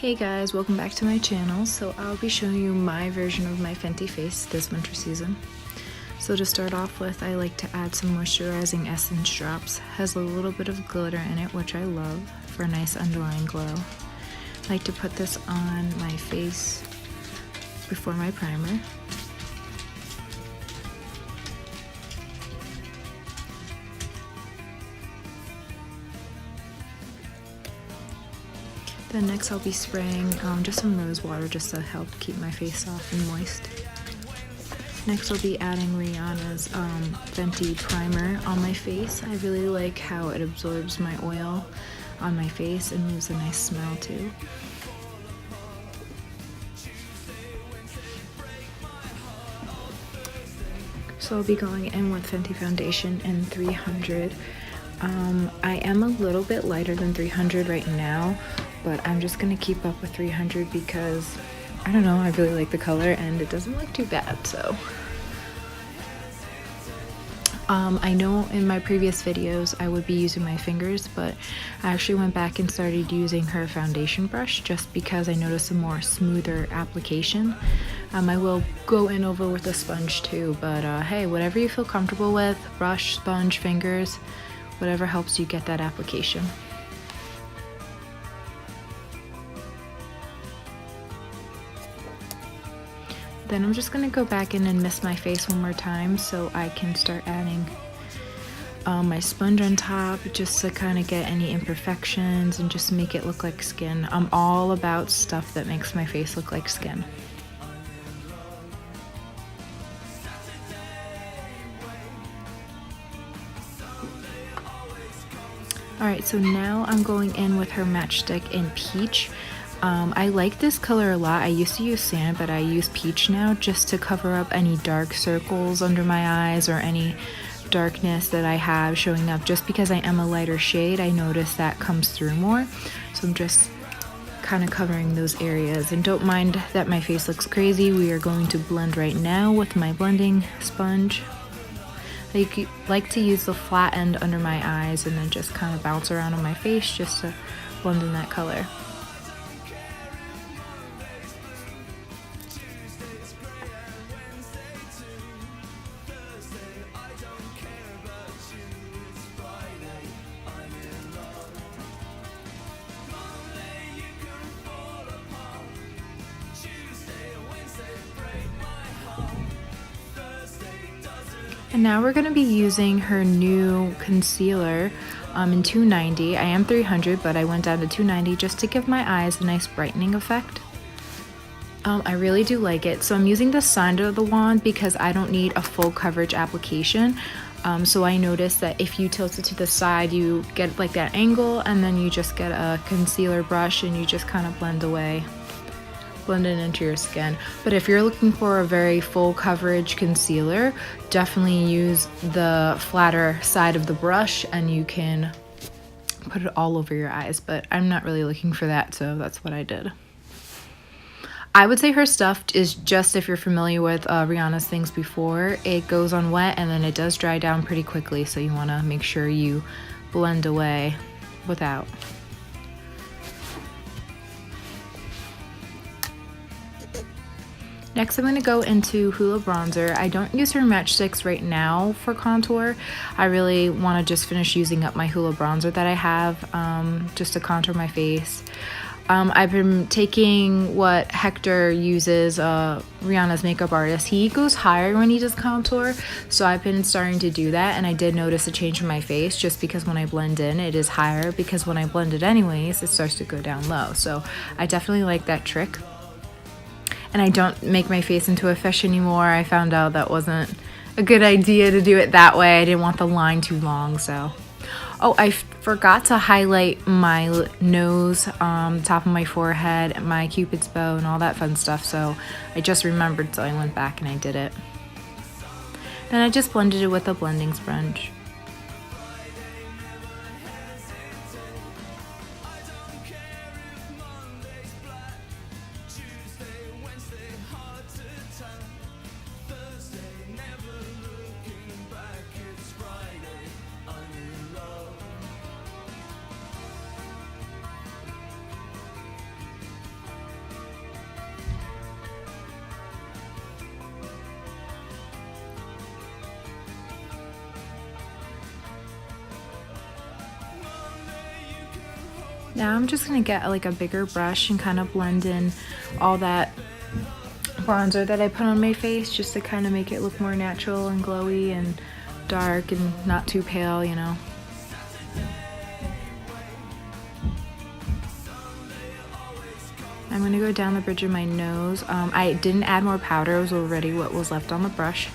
Hey guys, welcome back to my channel. So I'll be showing you my version of my Fenty face this winter season. So to start off with, I like to add some moisturizing essence drops. Has a little bit of glitter in it, which I love for a nice underlying glow. I like to put this on my face before my primer. Then next I'll be spraying just some rose water just to help keep my face soft and moist. Next I'll be adding Rihanna's Fenty primer on my face. I really like how it absorbs my oil on my face and leaves a nice smell too. So I'll be going in with Fenty foundation in 300. I am a little bit lighter than 300 right now, but I'm just gonna keep up with 300 because I don't know, I really like the color and it doesn't look too bad. So I know in my previous videos I would be using my fingers, but I actually went back and started using her foundation brush just because I noticed a more smoother application. I will go in over with a sponge too, but hey, whatever you feel comfortable with, brush, sponge, fingers, whatever helps you get that application. Then I'm just gonna go back in and mist my face one more time so I can start adding my sponge on top just to kind of get any imperfections and just make it look like skin. I'm all about stuff that makes my face look like skin. Alright, so now I'm going in with her matchstick in Peach. I like this color a lot. I used to use Sand, but I use Peach now just to cover up any dark circles under my eyes or any darkness that I have showing up. Just because I am a lighter shade, I notice that comes through more. So I'm just kind of covering those areas. And don't mind that my face looks crazy. We are going to blend right now with my blending sponge. I like to use the flat end under my eyes and then just kind of bounce around on my face just to blend in that color. And now we're going to be using her new concealer in 290. I am 300, but I went down to 290 just to give my eyes a nice brightening effect. I really do like it. So I'm using the side of the wand because I don't need a full coverage application. So I noticed that if you tilt it to the side, you get like that angle, and then you just get a concealer brush and you just kind of blend it into your skin. But if you're looking for a very full coverage concealer, definitely use the flatter side of the brush and you can put it all over your eyes, but I'm not really looking for that, so that's what I did. I would say her stuff is just, if you're familiar with Rihanna's things before, it goes on wet and then it does dry down pretty quickly, so you want to make sure you blend away without. Next, I'm going to go into Hoola Bronzer. I don't use her matchsticks right now for contour. I really want to just finish using up my Hoola Bronzer that I have just to contour my face. I've been taking what Hector uses, Rihanna's makeup artist. He goes higher when he does contour, so I've been starting to do that, and I did notice a change in my face just because when I blend in, it is higher, because when I blend it anyways, it starts to go down low. So I definitely like that trick. And I don't make my face into a fish anymore. I found out that wasn't a good idea to do it that way. I didn't want the line too long, so. Oh, I forgot to highlight my nose, top of my forehead, my cupid's bow, and all that fun stuff. So I just remembered, so I went back and I did it. Then I just blended it with a blending sponge. Now I'm just gonna get like a bigger brush and kind of blend in all that bronzer that I put on my face, just to kind of make it look more natural and glowy and dark and not too pale, you know. I'm going to go down the bridge of my nose. I didn't add more powder. It was already what was left on the brush.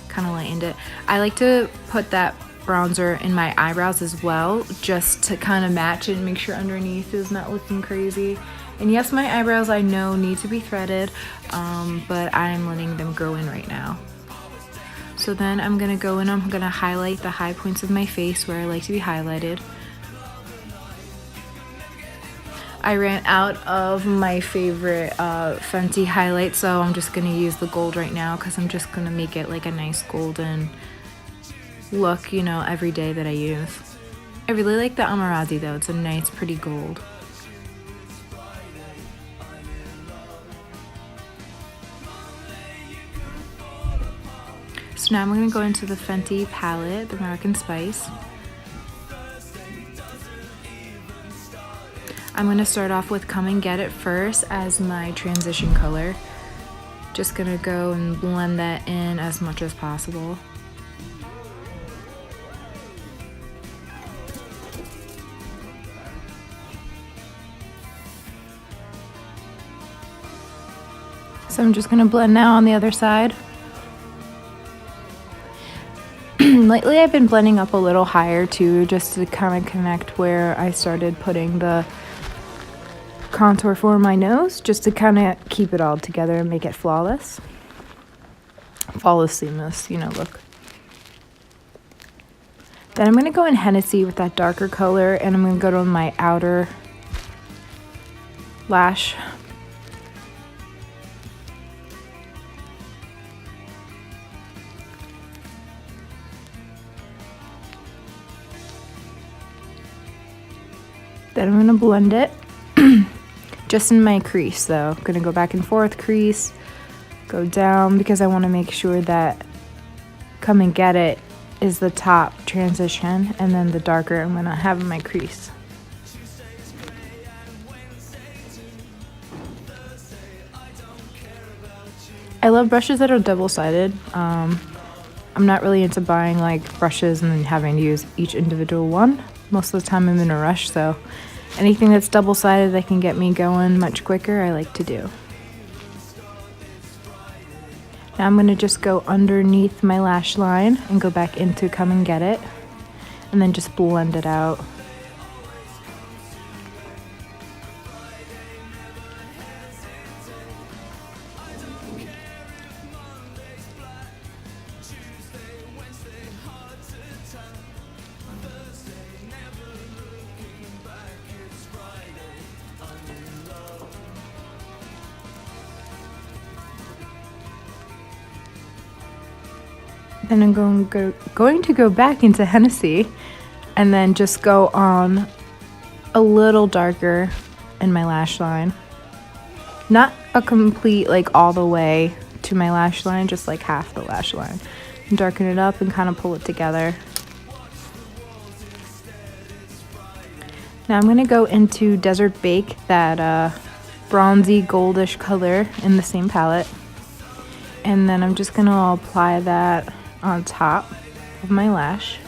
Kind of lightened it. I like to put that bronzer in my eyebrows as well, just to kind of match it and make sure underneath is not looking crazy. And yes, my eyebrows I know need to be threaded, but I'm letting them grow in right now. So then I'm going to go in, I'm going to highlight the high points of my face where I like to be highlighted. I ran out of my favorite Fenty highlight, so I'm just going to use the gold right now because I'm just going to make it like a nice golden look, you know, every day that I use. I really like the Amarazi though. It's a nice pretty gold. So now I'm going to go into the Fenty palette, the American Spice. I'm going to start off with Come and Get It first as my transition color. Just going to go and blend that in as much as possible. So I'm just going to blend now on the other side. Lately I've been blending up a little higher too, just to kind of connect where I started putting the contour for my nose, just to kind of keep it all together and make it flawless, seamless, you know, look. Then I'm going to go in Hennessy with that darker color, and I'm going to go to my outer lash. Then I'm going to blend it. Just in my crease though. I'm gonna go back and forth, crease, go down, because I want to make sure that Come and Get It is the top transition, and then the darker I'm gonna have in my crease. I love brushes that are double-sided. I'm not really into buying like brushes and then having to use each individual one. Most of the time I'm in a rush, so anything that's double-sided that can get me going much quicker, I like to do. Now I'm going to just go underneath my lash line and go back into Come and Get It, and then just blend it out. And I'm going to go back into Hennessy and then just go on a little darker in my lash line. Not a complete like all the way to my lash line, just like half the lash line. And darken it up and kind of pull it together. Now I'm going to go into Desert Bake, that bronzy goldish color in the same palette. And then I'm just going to apply that on top of my lash.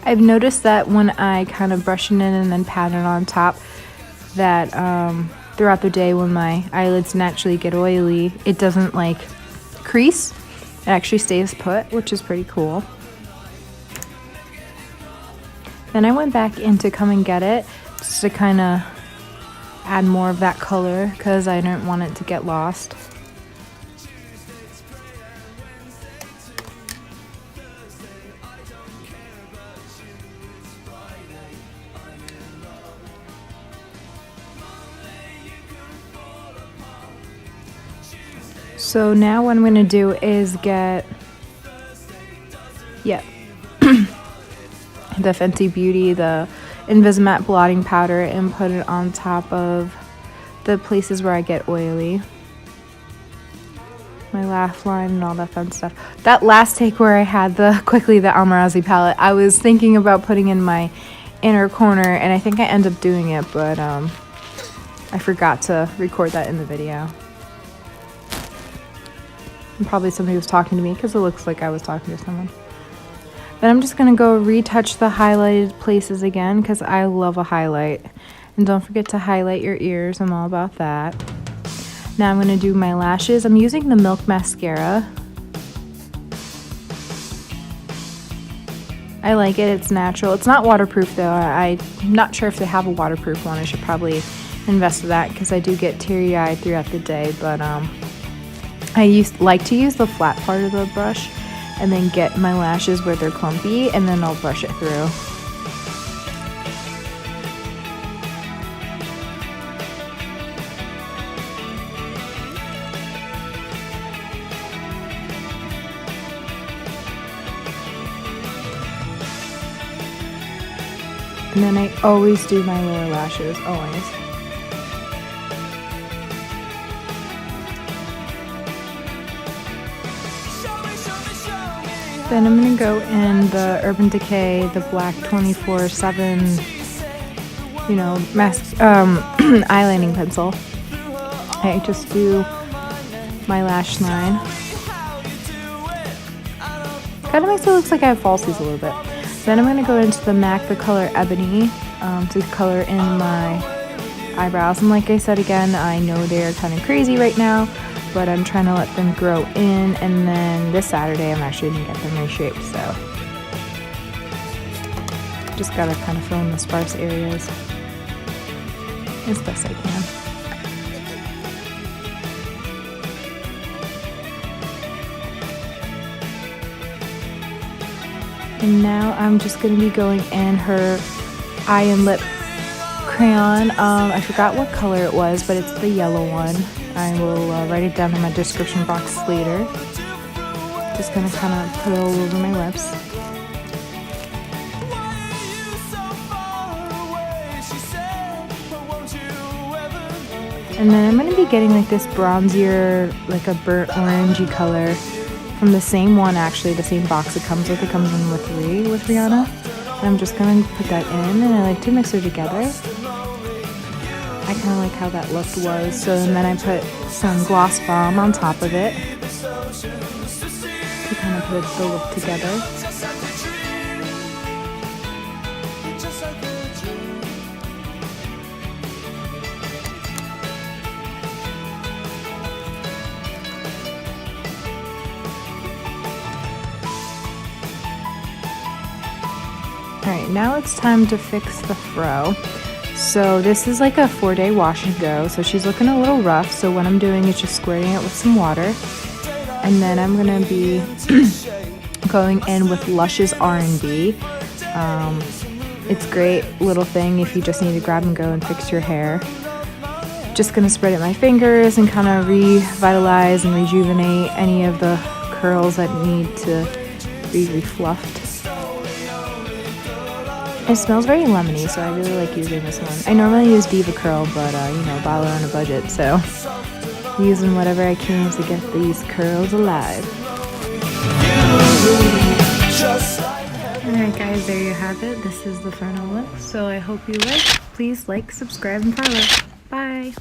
I've noticed that when I kind of brush it in and then pat it on top, that throughout the day when my eyelids naturally get oily, it doesn't like crease. It actually stays put, which is pretty cool. Then I went back into Come and Get It just to kind of add more of that color because I don't want it to get lost. So now what I'm going to do is get, the Fenty Beauty, the Invisimatte blotting powder, and put it on top of the places where I get oily. my lash line and all that fun stuff. That last take where I had the Almarazzi palette, I was thinking about putting in my inner corner, and I think I ended up doing it, but I forgot to record that in the video. And probably somebody was talking to me because it looks like I was talking to someone. Then I'm just going to go retouch the highlighted places again because I love a highlight. And don't forget to highlight your ears. I'm all about that. Now I'm going to do my lashes. I'm using the Milk Mascara. I like it. It's natural. It's not waterproof though. I'm not sure if they have a waterproof one. I should probably invest in that because I do get teary-eyed throughout the day. But I like to use the flat part of the brush and then get my lashes where they're clumpy, and then I'll brush it through. And then I always do my lower lashes, always. Then I'm going to go in the Urban Decay, the black 24/7, you know, eyelining pencil. I just do my lash line. Kind of makes it look like I have falsies a little bit. Then I'm going to go into the MAC, the color Ebony, to color in my eyebrows. And like I said again, I know they're kind of crazy right now, but I'm trying to let them grow in, and then this Saturday I'm actually going to get them reshaped, so just gotta kind of fill in the sparse areas as best I can. And now I'm just going to be going in her eye and lip crayon. I forgot what color it was, but it's the yellow one. I will write it down in my description box later. Just going to kind of put it all over my lips. And then I'm going to be getting like this bronzier, like a burnt orangey color from the same one, actually, the same box it comes with. It comes in with 3 with Rihanna. And I'm just going to put that in, and I like to mix it together. I kind of like how that look was. So and then I put some gloss balm on top of it to kind of put the look together. Alright, now it's time to fix the fro. So this is like a 4-day wash and go, so she's looking a little rough, so what I'm doing is just squirting it with some water. And then I'm going to be going in with Lush's R&B. It's a great little thing if you just need to grab and go and fix your hair. Just going to spread it in my fingers and kind of revitalize and rejuvenate any of the curls that need to be refluffed. It smells very lemony, so I really like using this one. I normally use Diva Curl, but you know, dollar on a budget, so using whatever I can to get these curls alive. Alright guys, there you have it. This is the final look, so I hope you like. Please like, subscribe, and follow. Bye!